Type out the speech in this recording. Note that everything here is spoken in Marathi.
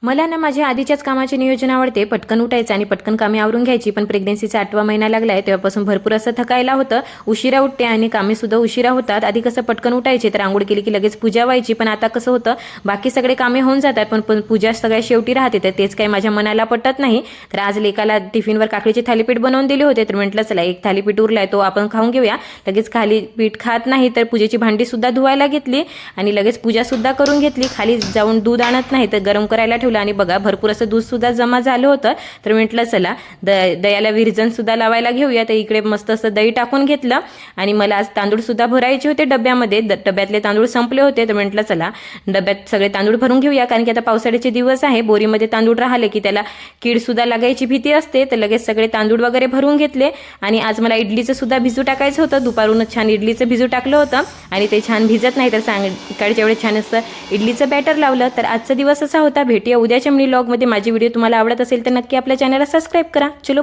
मला ना माझ्या आधीच्याच कामाचे नियोजन आवडते, पटकन उठायचं आणि पटकन कामे आवरून घ्यायची. पण प्रेग्नेन्सीचा 8वा महिना लागलाय तेव्हापासून भरपूर असं थकायला होतं, उशिरा उठते आणि कामे सुद्धा उशिरा होतात. आधी कसं पटकन उठायचे तर आंघोळ केली की लगेच पूजा व्हायची, पण आता कसं होतं बाकी सगळे कामे होऊन जातात पण पूजा सगळ्या शेवटी राहते, तर तेच काही माझ्या मनाला पटत नाही. तर आज लेकाला टिफिनवर काकडीचे थालीपीठ बनवून दिले होते, तर म्हटलं चला एक थालीपीठ उरलाय तो आपण खाऊन घेऊया. लगेच थालीपीठ खात नाही तर पूजेची भांडी सुद्धा धुवायला घेतली आणि लगेच पूजा सुद्धा करून घेतली. खाली जाऊन दूध आणत नाही तर गरम करायला ठेवलं आणि बघा भरपूर असं दूध सुद्धा जमा झालं होतं. तर म्हटलं चला दह्याला विरजण सुद्धा लावायला घेऊया. तर इकडे मस्त असं दही टाकून घेतलं आणि मला आज तांदूळ सुद्धा भरायचे होते डब्यामध्ये. डब्यातले तांदूळ संपले होते, तर म्हटलं चला डब्यात सगळे तांदूळ भरून घेऊया, कारण की आता पावसाळ्याचे दिवस आहे. बोरीमध्ये तांदूळ राहिले की त्याला कीड सुद्धा लागायची भीती असते. तर लगेच सगळे तांदूळ वगैरे भरून घेतले आणि आज मला इडलीचं सुद्धा भिजू टाकायचं होतं. दुपारूनच छान इडलीचं भिजू टाकलं होतं आणि ते छान भिजत नाही तर सकाळच्या वेळेस छान असं इडलीचं बॅटर लावलं. तर आजचा दिवस असा होता. भेटूया उद्याच्या मिनी व्लॉगमध्ये. माझी व्हिडिओ तुम्हाला आवडत असेल तर नक्की आपल्या चॅनलला सबस्क्राईब करा. चलो.